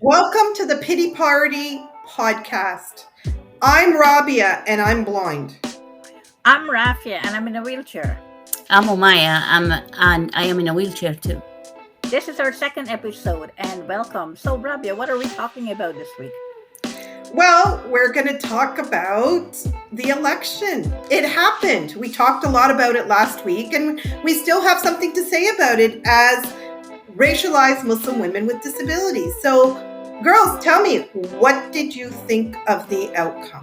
Welcome to the Pity Party podcast. I'm Rabia and I'm blind. I'm Rafia and I'm in a wheelchair. I'm Omaya. I am in a wheelchair too. This is our second episode and welcome. So, Rabia, what are we talking about this week? Well, we're going to talk about the election. It happened. We talked a lot about it last week, and we still have something to say about it as racialized Muslim women with disabilities. So, girls, tell me, what did you think of the outcome?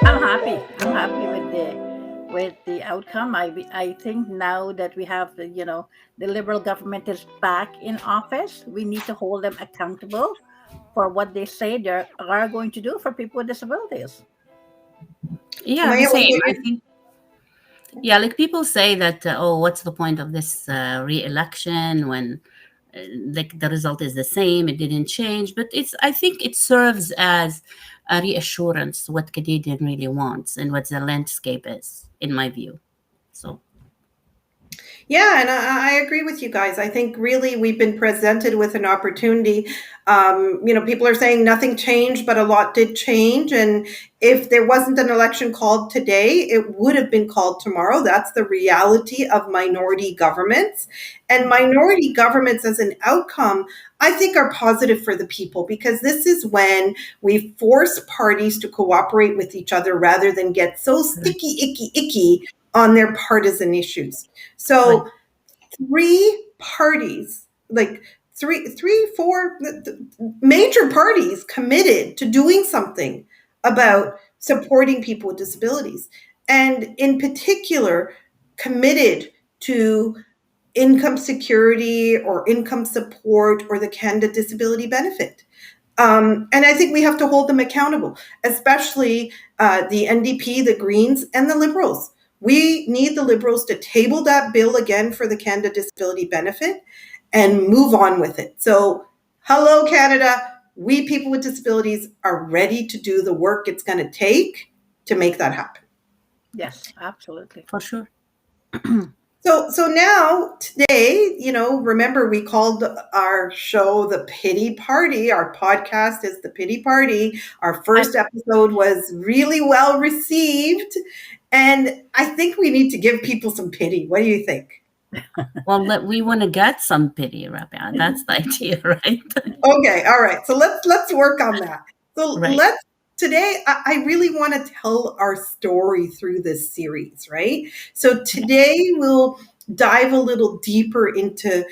I'm happy with the outcome. I think now that we have the liberal government is back in office, we need to hold them accountable for what they say they are going to do for people with disabilities. Yeah, the same. I think. Yeah, like people say that. What's the point of this re-election when like the result is the same? It didn't change, but I think it serves as a reassurance what Canadian really wants and what the landscape is, in my view. So. Yeah, and I agree with you guys. I think really we've been presented with an opportunity. People are saying nothing changed, but a lot did change. And if there wasn't an election called today, it would have been called tomorrow. That's the reality of minority governments. And minority governments as an outcome, I think, are positive for the people, because this is when we force parties to cooperate with each other rather than get so sticky, icky on their partisan issues. So three parties, like four major parties committed to doing something about supporting people with disabilities, and in particular committed to income security or income support or the Canada Disability Benefit. And I think we have to hold them accountable, especially the NDP, the Greens, and the Liberals. We need the Liberals to table that bill again for the Canada Disability Benefit and move on with it. So, hello, Canada. We people with disabilities are ready to do the work it's going to take to make that happen. Yes, absolutely. For sure. So now today, remember we called our show the Pity Party. Our podcast is the Pity Party. Our first episode was really well received, and I think we need to give people some pity. What do you think? Well, we want to get some pity, Rabia. That's the idea, right? Okay, all right. So let's work on that. So Right. Today, I really want to tell our story through this series, right? So today we'll dive a little deeper into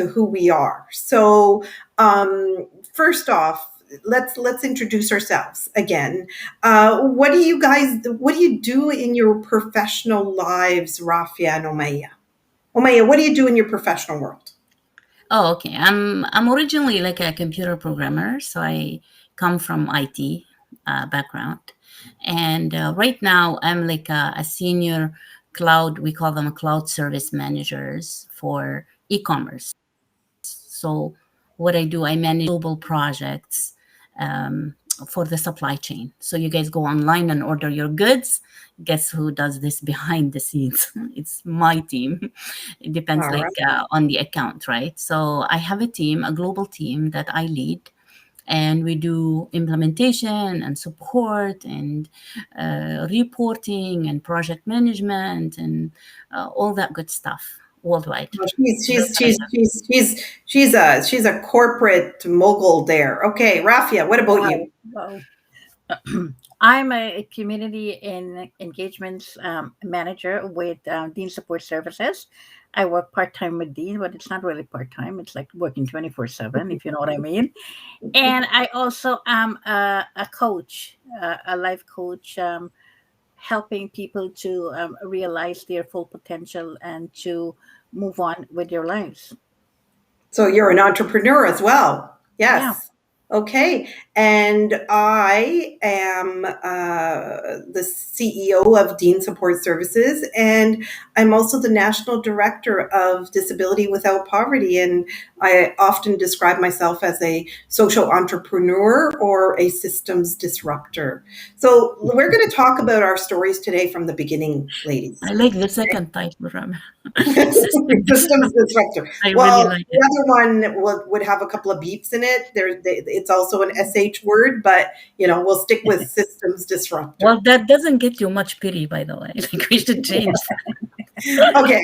who we are. So first off, let's introduce ourselves again. What do you do in your professional lives, Rafia and Omaya? Omaya, what do you do in your professional world? Oh, okay. I'm originally like a computer programmer, so I come from IT background, and right now I'm like a senior cloud. We call them cloud service managers for e-commerce. So what I do, I manage global projects for the supply chain. So you guys go online and order your goods. Guess who does this behind the scenes? It's my team. It depends All right. on the account, right? So I have a team, a global team that I lead, and we do implementation and support and reporting and project management and all that good stuff worldwide. Well, she's a corporate mogul there. Okay, Rafia, what about you? Wow. I'm a community engagements manager with Dean Support Services. I work part time with Dean, but it's not really part time. It's like working 24/7, if you know what I mean. And I also am a coach, a life coach, helping people to realize their full potential and to move on with their lives. So you're an entrepreneur as well. Yeah. Yes. Okay, and I am the CEO of Dean Support Services, and I'm also the National Director of Disability Without Poverty. And I often describe myself as a social entrepreneur or a systems disruptor. So we're going to talk about our stories today from the beginning, ladies. I like the second type of system. Systems disruptor. I really Well, like it. the other one would have a couple of beeps in it. It's also an sh word, but we'll stick with systems disruptor. Well, that doesn't get you much pity, by the way. Like we should change Okay,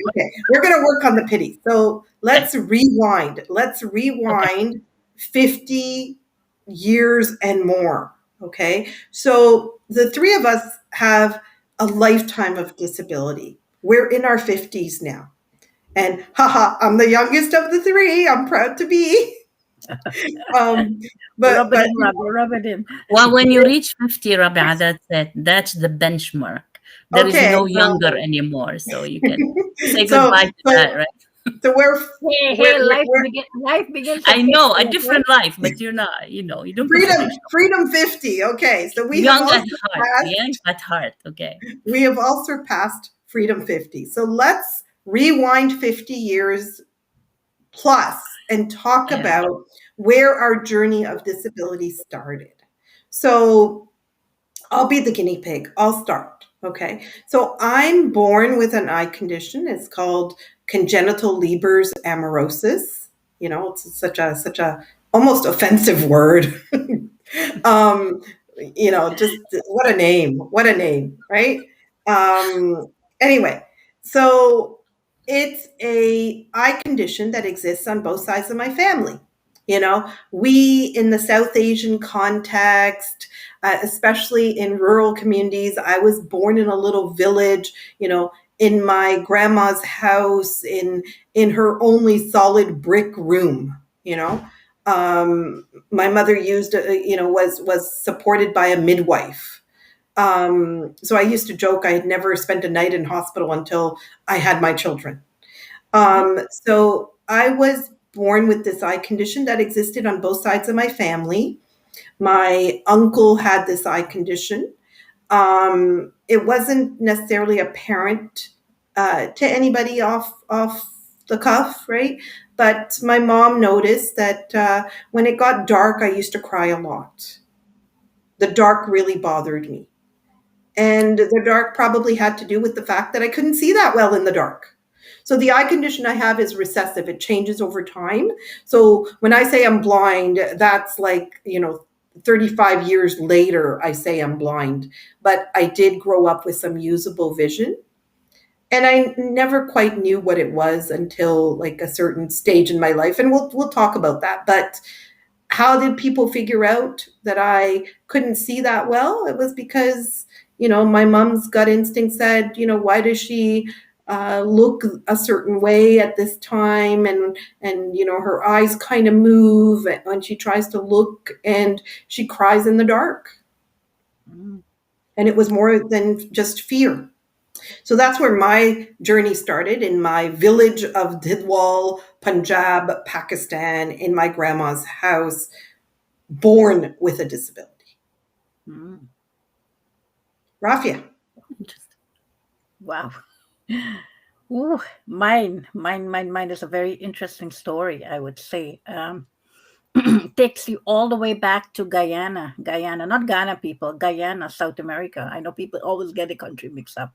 we're gonna work on the pity. So that. let's rewind. Let's Okay. rewind 50 years and more. Okay, so the three of us have a lifetime of disability. We're in our 50s now. And haha, I'm the youngest of the three. I'm proud to be. Um, but Rub it but in, rub it in. Well, when you reach 50, Rabia, that's it. That's the benchmark. There is okay, no younger anymore, so you can say so goodbye to that, so right? so Hey, we're, hey, we're, we're life begins at I 50, know a okay? different life, but you're not, you don't consider freedom yourself freedom 50. Okay, so young at heart, young at heart. Okay. we have all surpassed freedom 50. So let's rewind 50 years plus and talk Yeah. about where our journey of disability started. So I'll be the guinea pig. I'll start. Okay. So I'm born with an eye condition. It's called congenital Leber's amaurosis. It's such a almost offensive word. um, just what a name. What a name, right? Um, anyway, so it's a eye condition that exists on both sides of my family. We in the South Asian context, especially in rural communities. I was born in a little village, in my grandma's house, in her only solid brick room. My mother was supported by a midwife. So I used to joke I had never spent a night in hospital until I had my children. So I was born with this eye condition that existed on both sides of my family. My uncle had this eye condition. It wasn't necessarily apparent to anybody off the cuff, right? But my mom noticed that when it got dark, I used to cry a lot. The dark really bothered me. And the dark probably had to do with the fact that I couldn't see that well in the dark. So the eye condition I have is recessive. It changes over time. So when I say I'm blind, that's like, 35 years later, I say I'm blind. But I did grow up with some usable vision. And I never quite knew what it was until like a certain stage in my life. And we'll talk about that. But how did people figure out that I couldn't see that well? It was because, my mom's gut instinct said, why does she look a certain way at this time? And her eyes kind of move when she tries to look and she cries in the dark. Mm. And it was more than just fear. So that's where my journey started in my village of Didwal, Punjab, Pakistan, in my grandma's house, born with a disability. Mm. Rafia. Interesting. Wow. Ooh, mine is a very interesting story, I would say. Takes you all the way back to Guyana, not Ghana people, Guyana, South America. I know people always get the country mixed up.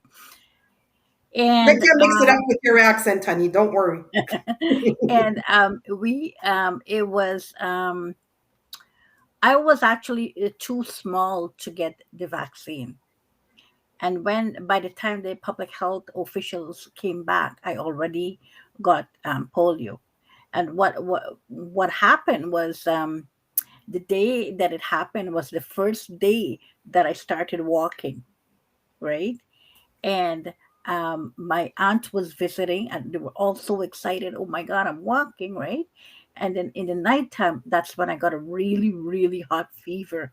They And can't mix it up with your accent, honey. Don't worry. and we it was I was actually too small to get the vaccine. And when by the time the public health officials came back, I already got polio. And what happened was the day that it happened was the first day that I started walking, right? And my aunt was visiting, and they were all so excited. Oh my God, I'm walking, right? And then in the nighttime, that's when I got a really, really hot fever,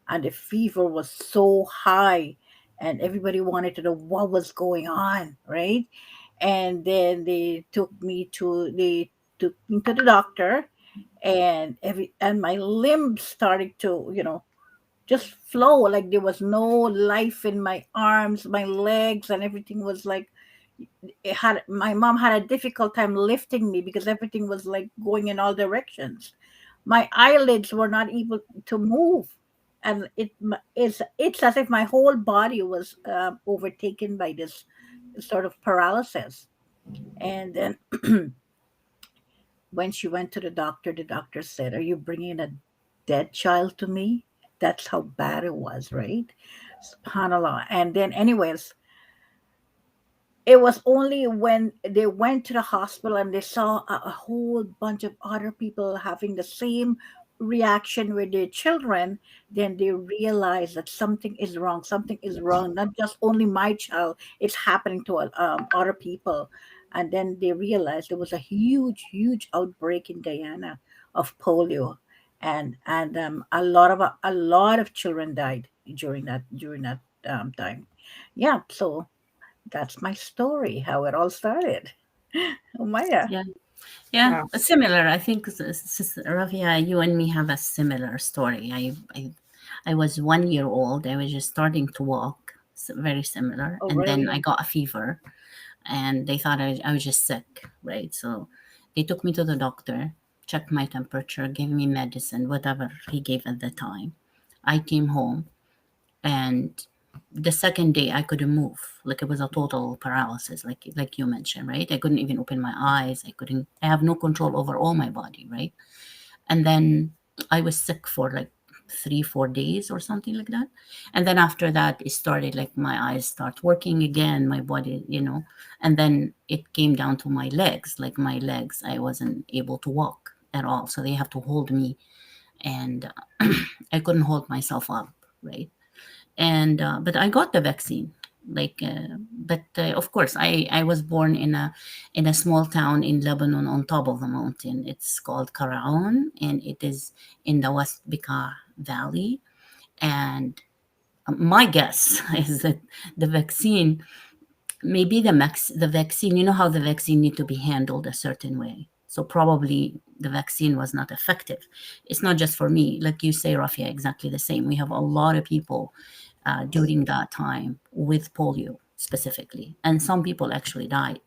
and the fever was so high, and everybody wanted to know what was going on, right? And then they took me to the doctor, and my limbs started to, just flow, like there was no life in my arms, my legs, and everything was like, it had my mom had a difficult time lifting me because everything was like going in all directions. My eyelids were not able to move, and it's as if my whole body was overtaken by this sort of paralysis. And then when she went to the doctor said, "Are you bringing a dead child to me?" That's how bad it was, right? SubhanAllah. And then, anyways, it was only when they went to the hospital and they saw a whole bunch of other people having the same reaction with their children, then they realized that something is wrong. Something is wrong. Not just only my child, it's happening to other people. And then they realized there was a huge, huge outbreak in Guyana of polio, and a lot of children died during that time. Yeah, so that's my story, how it all started. Oh, Maya. Yeah. Yeah, Wow. similar. I think Rafia, you and me have a similar story. I was 1 year old. I was just starting to walk, very similar, Oh, and then really? I got a fever, and they thought I was just sick, right? So they took me to the doctor, checked my temperature, gave me medicine, whatever he gave at the time. I came home, and the second day I couldn't move. Like it was a total paralysis, like you mentioned, right? I couldn't even open my eyes. I have no control over all my body, right? And then I was sick for like 3 4 days or something like that. And then after that it started, like my eyes start working again, my body, and then it came down to my legs. Like my legs, I wasn't able to walk at all, so they have to hold me, and I couldn't hold myself up, right? And but I got the vaccine. But of course, I was born in a small town in Lebanon on top of the mountain. It's called Karaon, and it is in the West Bekaa Valley. And my guess is that the vaccine, maybe the vaccine, you know how the vaccine need to be handled a certain way. So probably the vaccine was not effective. It's not just for me, like you say, Rafia, exactly the same. We have a lot of people during that time with polio specifically, and some people actually died,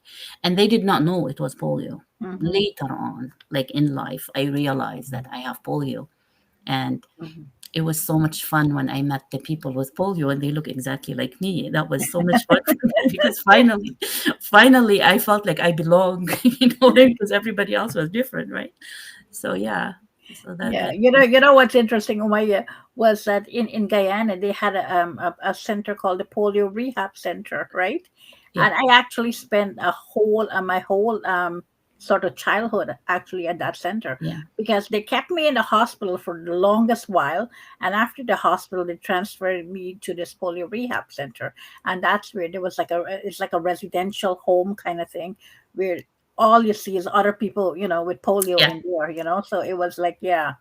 and they did not know it was polio. Mm-hmm. Later on, like in life, I realized that I have polio, and Mm-hmm. it was so much fun when I met the people with polio and they look exactly like me. That was so much fun for me because finally, I felt like I belong, because everybody else was different, right? So yeah, so Yeah, that you know what's interesting, Umaya, was that in Guyana they had a center called the Polio Rehab Center, right? yeah, And I actually spent my whole sort of childhood actually at that center, yeah, because they kept me in the hospital for the longest while, and after the hospital they transferred me to this Polio Rehab Center, and that's where there was like it's like a residential home kind of thing, where all you see is other people, with polio yeah. in there, so it was like, yeah.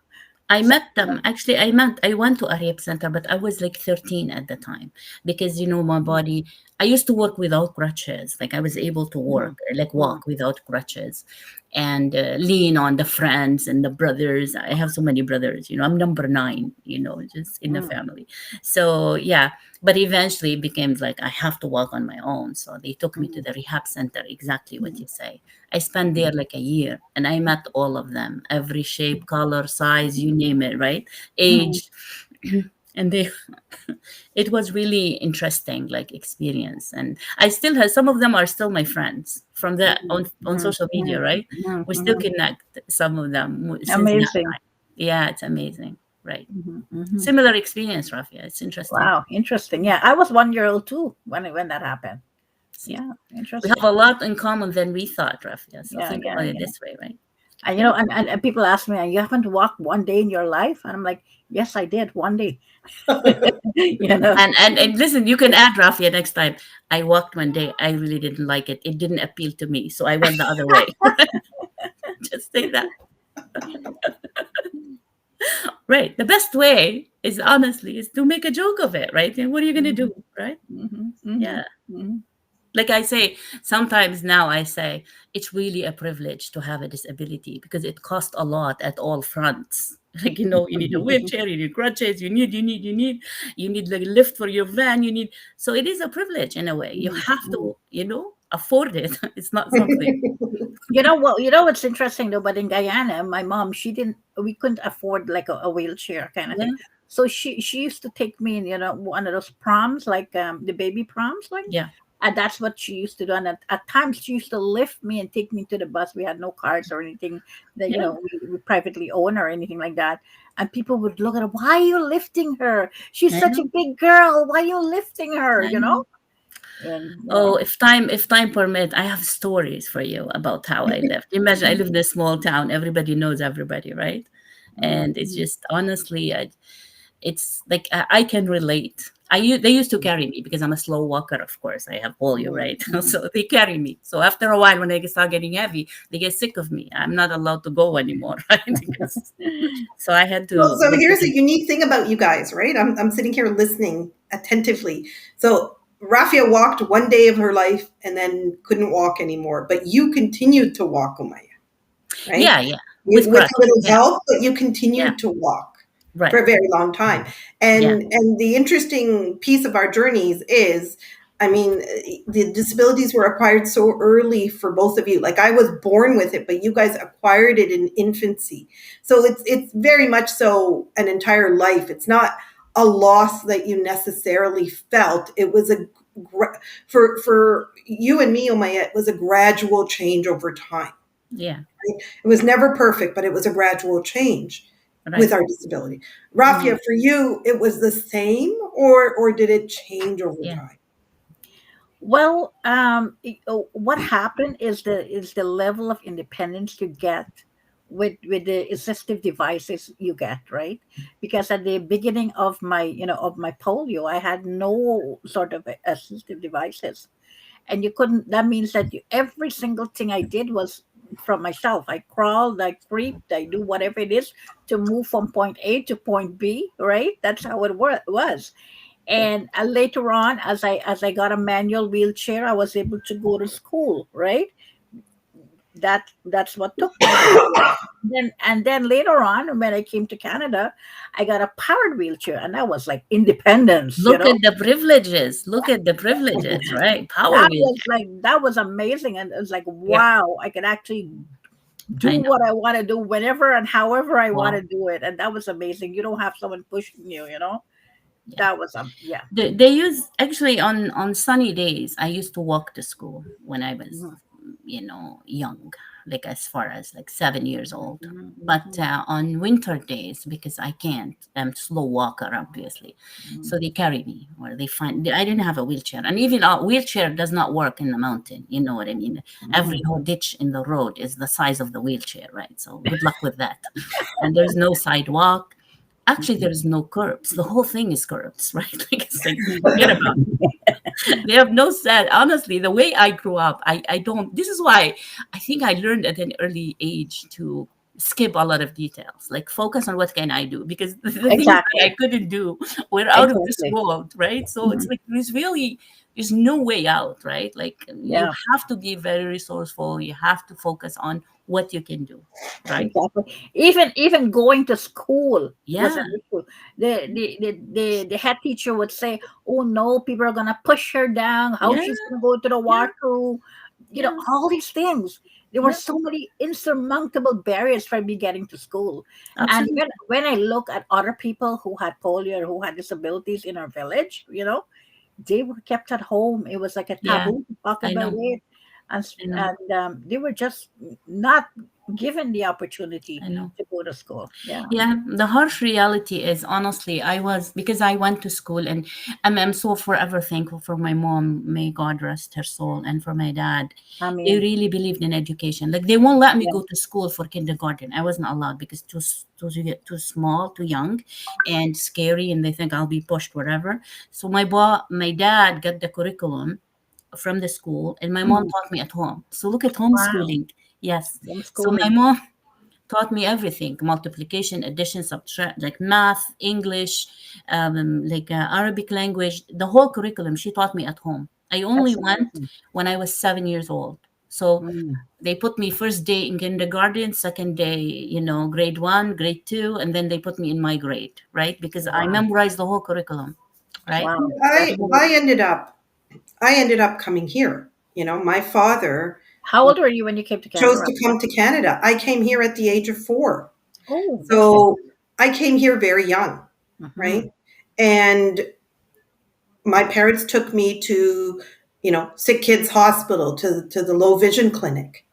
I So, met them. Actually, I went to a rape center, but I was like 13 at the time because my body. I used to work without crutches. Like I was able to mhm, work, like mhm, walk without crutches, and lean on the friends and the brothers. I have so many brothers. I'm number 9. Just in the mhm, family. So yeah, but eventually it became like I have to walk on my own. So they took me to mhm, the rehab center. Exactly what mhm, you say. I spent there like a year, and I met all of them, every shape, color, size, you name it, right? mhm, Age. And it was really interesting, like experience. And I still have some of them are still my friends from the mhm, on mhm, social media, mhm, right? mhm, We still mhm. connect, some of them, since that Amazing. time. Yeah, it's amazing, right? Mhm, mhm. Similar experience, Rafia. It's interesting. Wow, interesting. Yeah, I was 1 year old too when that happened. See, Yeah, we have interesting. a lot in common than we thought, Rafia. So Yeah, think yeah, about it yeah. this way, right? And Yeah. and people ask me, "You haven't walked one day in your life?" And I'm like, "Yes, I did one day." you know. And listen, you can add Rafia next time. I walked one day. I really didn't like it. It didn't appeal to me, so I went the other way. Just say that. Right. The best way is honestly is to make a joke of it, right? And what are you gonna Mhm, do, right? mhm, mhm, Yeah. mhm. Like I say, sometimes now I say it's really a privilege to have a disability because it costs a lot at all fronts. Like, you need a wheelchair, you need crutches, you need like a lift for your van, you need. So it is a privilege in a way. You Mhm, have mhm. to, afford it. It's not something. You know what's interesting though, but in Guyana, my mom, we couldn't afford like a wheelchair kind of thing. Yeah, So she used to take me in, one of those proms, like the baby proms, like, yeah, and that's what she used to do. And at times she used to lift me and take me to the bus. We had no cars or anything that, yeah. we privately own or anything like that. And people would look at her, why are you lifting her? She's I such a know, big girl. Why are you lifting her? I know. And Oh, if time permit, I have stories for you about how I lived. Imagine I live in a small town. Everybody knows everybody, right? And it's Mhm. just honestly, it's like I can relate. They used to carry me because I'm a slow walker. Of course, I have polio, Mhm. right? Mhm. So they carry me. So after a while, when they start getting heavy, they get sick of me. I'm not allowed to go anymore, right? Because so I had Well, to so get here's rid a of. unique thing about you guys, right? I'm sitting here listening attentively. So Rafia walked one day of her life and then couldn't walk anymore, but you continued to walk, Umaya, right? Yeah, yeah, with With a crutches. little Yeah, help, but you yeah, continued to walk for right. a very long time. Yeah, And the interesting piece of our journeys is, I mean, the disabilities were acquired so early for both of you. Like I was born with it, but you guys acquired it in infancy. So it's very much so an entire life. It's not a loss that you necessarily felt. It was for you and me, Omaya, it was a gradual change over time. yeah, It was never perfect, but it was a gradual change with right. our disability. Rafia, Mhm. for you, it was the same, or did it change over Yeah, time? Well, what happened is the level of independence you get with the assistive devices you get, right? Because at the beginning of my polio, I had no sort of assistive devices, and you couldn't. That means that every single thing I did was from myself. I crawled, I creeped, I do whatever it is to move from point A to point B, right? That's how it was. And later on, as I got a manual wheelchair, I was able to go to school, right? That's what took me there. And then later on, when I came to Canada, I got a powered wheelchair, and that was like independence, look at the privilleges. Look at the privileges, right? Power wheelchair. that was amazing. And it was like, Yeah, wow, I can actually do I know. what I want to do whenever and however I want to Wow. do it. And that was amazing. You don't have someone pushing you. Yeah. That was yeah. They use actually on sunny days. I used to walk to school when I was, Mhm, young, like as far as like 7 years old. mhm, But mhm, on winter days, because I can't, I'm slow walker, obviously. mhm, So they carry me, or they find. I didn't have a wheelchair, and even a wheelchair does not work in the mountain. You know what I mean? Every mhm. whole ditch in the road is the size of the wheelchair, right? So good luck with that. And there's no sidewalk. Actually, there's no curbs. The whole thing is curbs, right? Like it's like forget about it. They have no set. Honestly, the way I grew up, I don't. This is why I think I learned at an early age to skip a lot of details, like focus on what can I do, because the things that I Exactly. couldn't do were out of this Exactly. world, right? So it's Mhm. like there's no way out, right? Like you Yeah. have to be very resourceful. You have to focus on what you can do, right? Exactly. Even going to school was Yeah, an issue. The head teacher would say, "Oh no, people are gonna push her down. How yeah, she's gonna go to the yeah, washroom?" yeah, All these things. There were yeah. so many insurmountable barriers for me getting to school. And Absolutely. when I look at other people who had polio or who had disabilities in our village, they were kept at home. It was like a Yeah, taboo to talk I about know. it, I know. and they were just not given the opportunity I know. to go to school. Yeah, Yeah, the harsh reality is honestly, I was because I went to school, and I'm so forever thankful for my mom. May God rest her soul, and for my dad. I They mean, really believed in education. Like they won't let me yeah, go to school for kindergarten. I wasn't allowed because too small, too young, and scary, and they think I'll be pushed wherever. So my dad got the curriculum from the school, and my mom mhm. taught me at home. So look at Wow, homeschooling. Yes. So my homeschooling. mom taught me everything: multiplication, addition, subtract, like math, English, like Arabic language, the whole curriculum she taught me at home. I only went Absolutely. when I was 7 years old. So Mm. they put me first day in kindergarten, second day, grade 1, grade 2, and then they put me in my grade, right? Because I Wow. memorized the whole curriculum, right? Wow. That's I really. I ended up I ended up coming here. My father How old were you when you came to Canada, chose to roughly? come to Canada. I came here at the age of 4. Oh, that's young. So I came here very young, Mm-hmm. right? And my parents took me to, sick kids hospital, to the low vision clinic.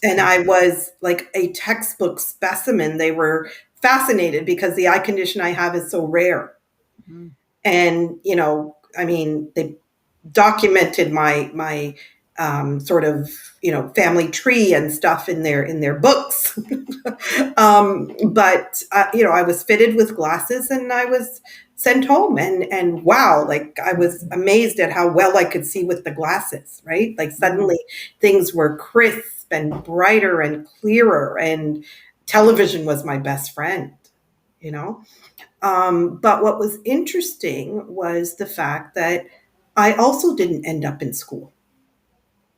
And I was like a textbook specimen. They were fascinated because the eye condition I have is so rare. Mm-hmm. And, I mean, they documented my sort of family tree and stuff in their books. But I was fitted with glasses and I was sent home, and wow, like I was amazed at how well I could see with the glasses, right? Like Mm. suddenly things were crisp and brighter and clearer, and television was my best friend, you know but what was interesting was the fact that I also didn't end up in school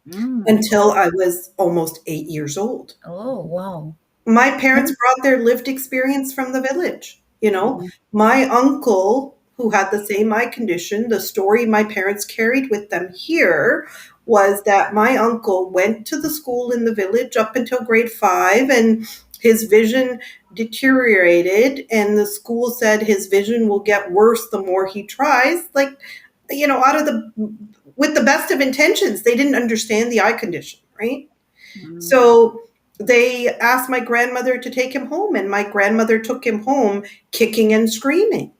Mm. until I was almost 8 years old. Oh, wow. My parents brought their lived experience from the village. Mm. My uncle, who had the same eye condition, the story my parents carried with them here was that my uncle went to the school in the village up until grade 5, and his vision deteriorated, and the school said his vision will get worse the more he tries. Like, out of the with the best of intentions, they didn't understand the eye condition, right? Mm. So they asked my grandmother to take him home, and my grandmother took him home kicking and screaming.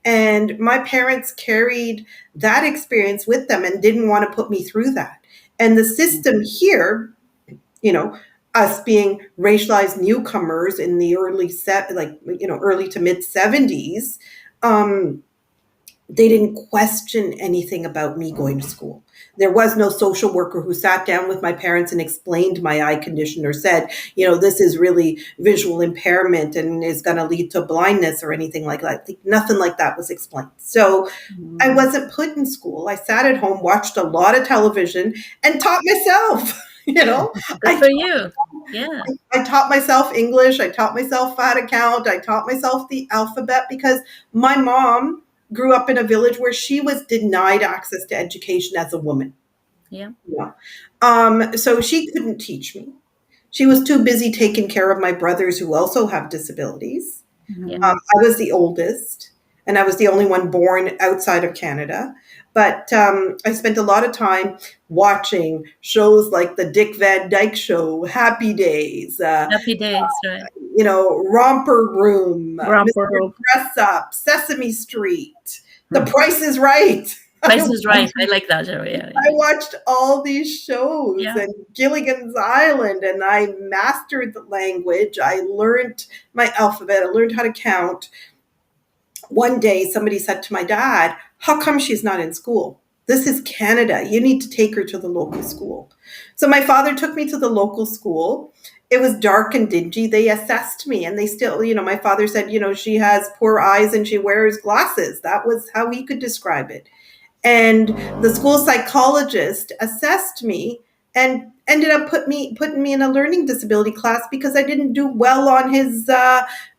And my parents carried that experience with them and didn't want to put me through that. And the system here, you know, us being racialized newcomers in the early to mid 70s, they didn't question anything about me going to school. There was no social worker who sat down with my parents and explained my eye condition or said, this is really visual impairment and is going to lead to blindness or anything like that. Like, nothing like that was explained. So I Mm. wasn't put in school. I sat at home, watched a lot of television, and taught myself. Good I for you. Yeah. I taught myself English. I taught myself fat account. I taught myself the alphabet because my mom grew up in a village where she was denied access to education as a woman. Yeah. Yeah. So she couldn't teach me. She was too busy taking care of my brothers who also have disabilities. Yeah. Mm. I was the oldest, and I was the only one born outside of Canada. But I spent a lot of time watching shows like the Dick Van Dyke Show, Happy Days, Happy days, right? Romper Room, Romper Mr. rope. Dress Up, Sesame Street, The Hmm. Price is Right. Price is right. I like that show. Yeah. I watched all these shows Yeah. and Gilligan's Island, and I mastered the language. I learned my alphabet. I learned how to count. One day, somebody said to my dad, "How come she's not in school? This is Canada. You need to take her to the local school." So my father took me to the local school. It was dark and dingy. They assessed me, and they still, my father said, she has poor eyes and she wears glasses. That was how he could describe it. And the school psychologist assessed me and ended up putting me in a learning disability class because I didn't do well on his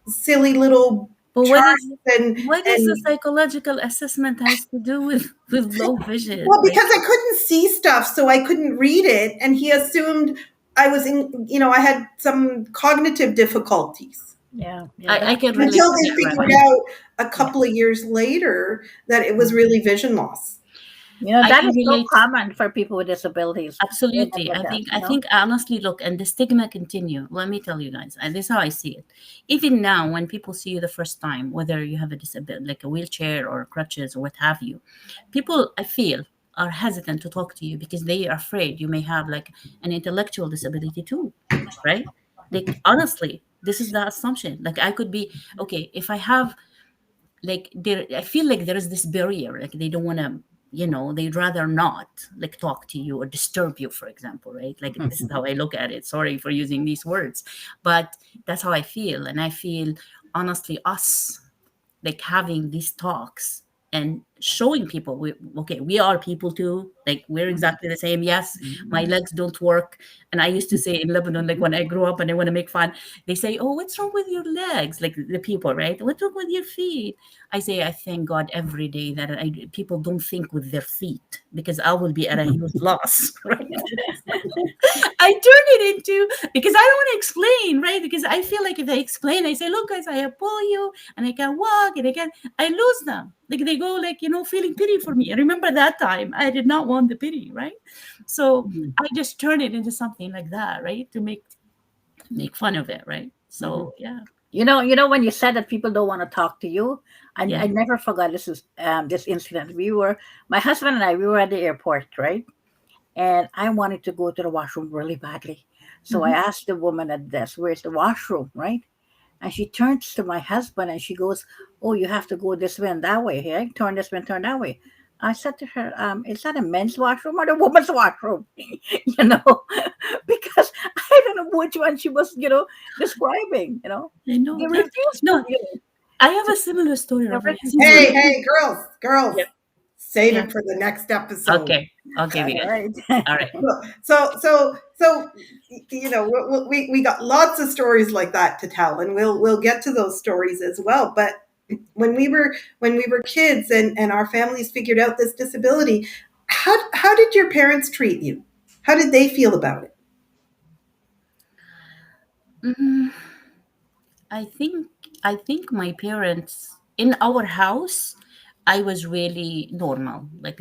silly little But charts and what is the and psychological assessment has to do with low vision? well, Like, because I couldn't see stuff, so I couldn't read it, and he assumed I was I had some cognitive difficulties Yeah. Yeah. That's I can relate until to they that, figured right? out a yeah. couple of years later that it was really vision loss. I That can is so relate. common for people with disabilities. They Absolutely. never that. I think honestly, look, and the stigma continue. Let me tell you guys, and this is how I see it. Even now, when people see you the first time, whether you have a disability, like a wheelchair or crutches or what have you, people, I feel, are hesitant to talk to you because they are afraid you may have like an intellectual disability too, right? Like, honestly, this is the assumption. Like, I could be, okay, if I have, like, there, I feel like there is this barrier, like they don't want to, they'd rather not like talk to you or disturb you, for example, right? Like, this is how I look at it. Sorry for using these words, but that's how I feel. And I feel, honestly, us like having these talks and showing people we are people too, like we're Mhm. exactly the same. Yes, my Mhm. legs don't work. And I used to say in Lebanon, like when I grew up and I want to make fun, they say, oh, what's wrong with your legs, like the people, right? What's wrong with your feet? I say, I thank God every day that people don't think with their feet, because I will be at a huge loss. Right? I turn it into, because I don't want to explain, right? Because I feel like if I explain, I say, look, guys, I have polio and I can walk and I lose them. Like they go, like, feeling pity for me. I remember that time I did not want the pity, right? So Mhm. I just turn it into something like that, right? To make fun of it, right? Mhm. So yeah, When you said that people don't want to talk to you, I yeah. never forgot this incident. My husband and I, we were at the airport, right? And I wanted to go to the washroom really badly. So I Mhm. asked the woman at the desk, where's the washroom, right? And she turns to my husband and she goes, oh, you have to go this way and that way, right? Turn this way and turn that way. I said to her, is that a men's washroom or the woman's washroom? Because I don't know which one she was, describing, I They know. refused to, No, I have a similar story, they Rabbi. refused to Hey, Similar. hey, girls, girls, Yep. save Yeah. it for the next episode. Okay. I'll give you all it. right. All right. So, we got lots of stories like that to tell, and we'll get to those stories as well. But when we were kids and our families figured out this disability, how did your parents treat you? How did they feel about it? Mm, I think I think my parents in our house, I was really normal. Like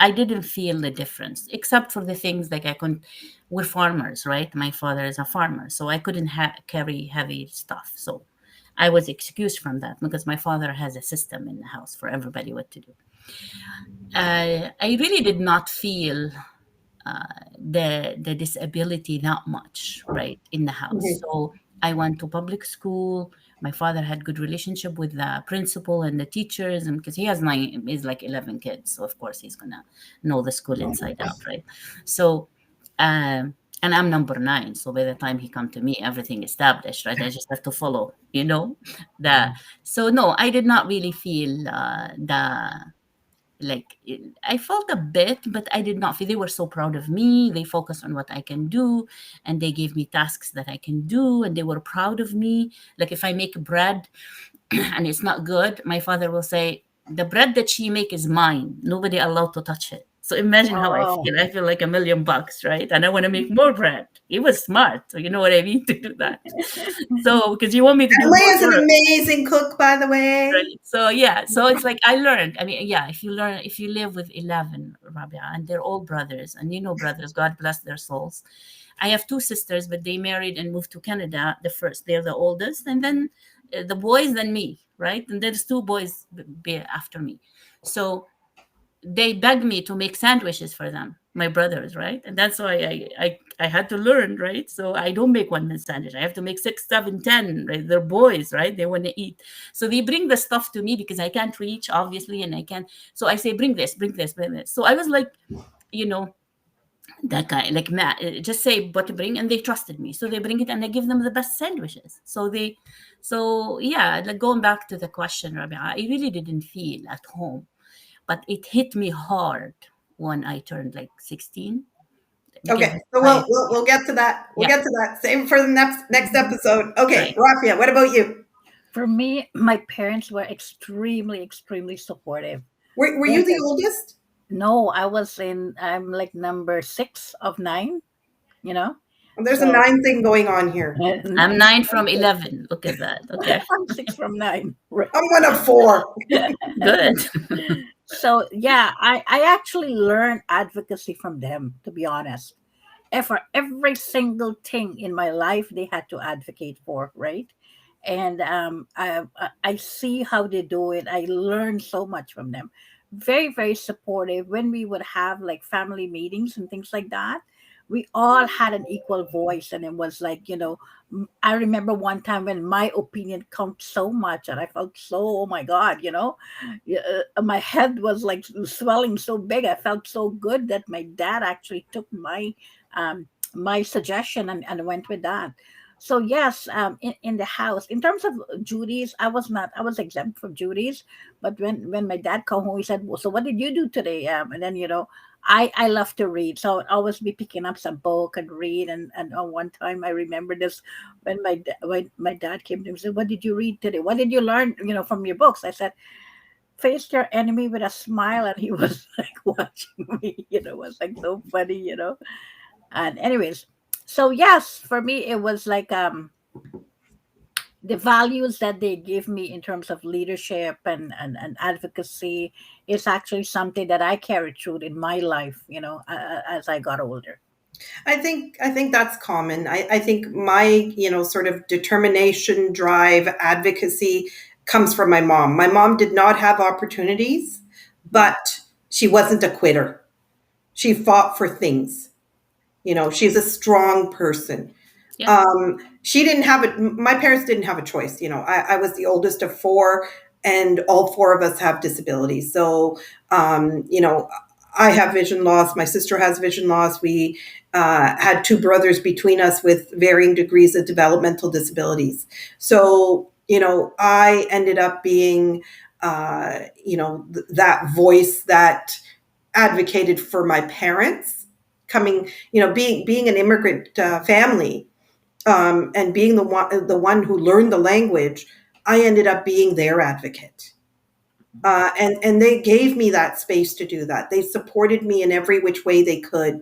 I didn't feel the difference, except for the things like I couldn't. We're farmers, right? My father is a farmer, so I couldn't carry heavy stuff. So I was excused from that because my father has a system in the house for everybody what to do. I really did not feel the disability that much, right, in the house. Mhm. So I went to public school. My father had good relationship with the principal and the teachers, and because he has he's like 11 kids, so of course he's gonna know the school inside out, right? So and I'm number 9, so by the time he come to me, everything established, right? I just have to follow, the so no, I did not really feel the like I felt a bit, but I did not feel. They were so proud of me. They focused on what I can do, and they gave me tasks that I can do, and they were proud of me. Like if I make bread and it's not good, my father will say, the bread that she make is mine, nobody allowed to touch it. So imagine how I Oh. feel. I feel like $1,000,000, right? And I want to make more bread. He was smart, so you know what I mean, to do that. So because you want me to do And more Leia's an work. amazing cook, by the way. Right. So yeah, so it's like I learned. I mean, yeah, if you live with 11, Rabia, and they're all brothers, and brothers, God bless their souls. I have 2 sisters, but they married and moved to Canada. They're the oldest, and then the boys, then me, right? And there's 2 boys after me. So they begged me to make sandwiches for them, my brothers, right? And that's why I had to learn, right? So I don't make one minute sandwich. I have to make 6, 7, 10, right? They're boys, right? They want to eat. So they bring the stuff to me because I can't reach, obviously, and I can't. So I say, bring this, bring this, bring this. So I was like, you know, that guy, like Matt, just say what to bring, and they trusted me. So they bring it and I give them the best sandwiches. So yeah, like going back to the question, Rabia, I really didn't feel at home, but it hit me hard when I turned like 16 because Okay, so I, we'll get to that. We'll yeah, get to that. Save it for the next episode. Okay, right. Rafia, what about you? For me, my parents were extremely, extremely supportive. Were you Like, the oldest? no, I'm like number 6 of 9, you know? There's a So, 9 thing going on here. I'm 9 from 11. Look at that. Okay, I'm 6 from 9. Right. I'm one of 4. good. So, yeah, I actually learned advocacy from them, to be honest. For every single thing in my life they had to advocate for, right? And I see how they do it. I learned so much from them. Very, very supportive. When we would have like family meetings and things like that, we all had an equal voice, and it was like, I remember one time when my opinion counted so much, and I felt so, oh my god, yeah, my head was like swelling so big. I felt so good that my dad actually took my suggestion and went with that. So yes, in the house, in terms of duties, I was not. I was exempt from duties. But when my dad come home, he said, "Well, so what did you do today?" And then I love to read, so I'd always be picking up some book and read. And one time I remember this when when my dad came to me and said, "What did you read today? What did you learn? From your books?" I said, "Face your enemy with a smile," and he was like watching me. It was like so funny. And anyways, so yes, for me it was like the values that they give me in terms of leadership and advocacy is actually something that I carried through in my life, as I got older. I think that's common. I think my, sort of determination, drive, advocacy comes from my mom. My mom did not have opportunities, Mm. but she wasn't a quitter. She fought for things. She's a strong person. Yeah. She didn't have it. My parents didn't have a choice. I was the oldest of four, and all four of us have disabilities. So, I have vision loss. My sister has vision loss. We had two brothers between us with varying degrees of developmental disabilities. So, I ended up being, that voice that advocated for my parents coming, being an immigrant family, and being the one who learned the language. I ended up being their advocate. And they gave me that space to do that. They supported me in every which way they could,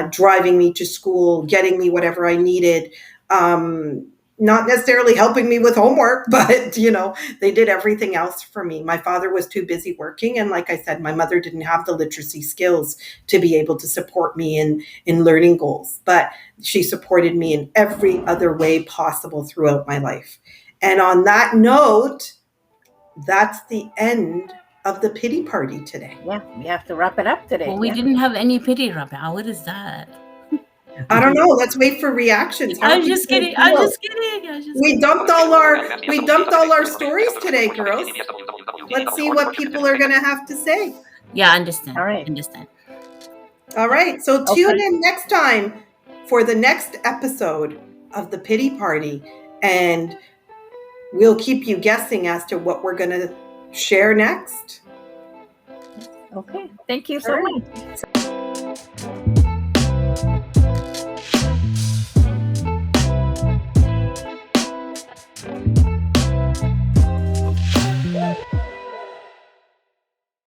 driving me to school, getting me whatever I needed. Not necessarily helping me with homework, but they did everything else for me. My father was too busy working, and like I said, my mother didn't have the literacy skills to be able to support me in learning goals. But she supported me in every other way possible throughout my life. And on that note, that's the end of the pity party today. Yeah, we have to wrap it up today. Well, we Yeah. didn't have any pity, Rabia. What is that? I don't know. Let's wait for reactions. How are I'm people just kidding. gonna I'm feel? just kidding. I'm just We kidding. dumped all our stories today, girls. Let's see what people are gonna have to say. Yeah, understand. All right. Understand. All right. So tune Okay. in next time for the next episode of the pity party, and we'll keep you guessing as to what we're gonna share next. Okay. Thank you All so right. much.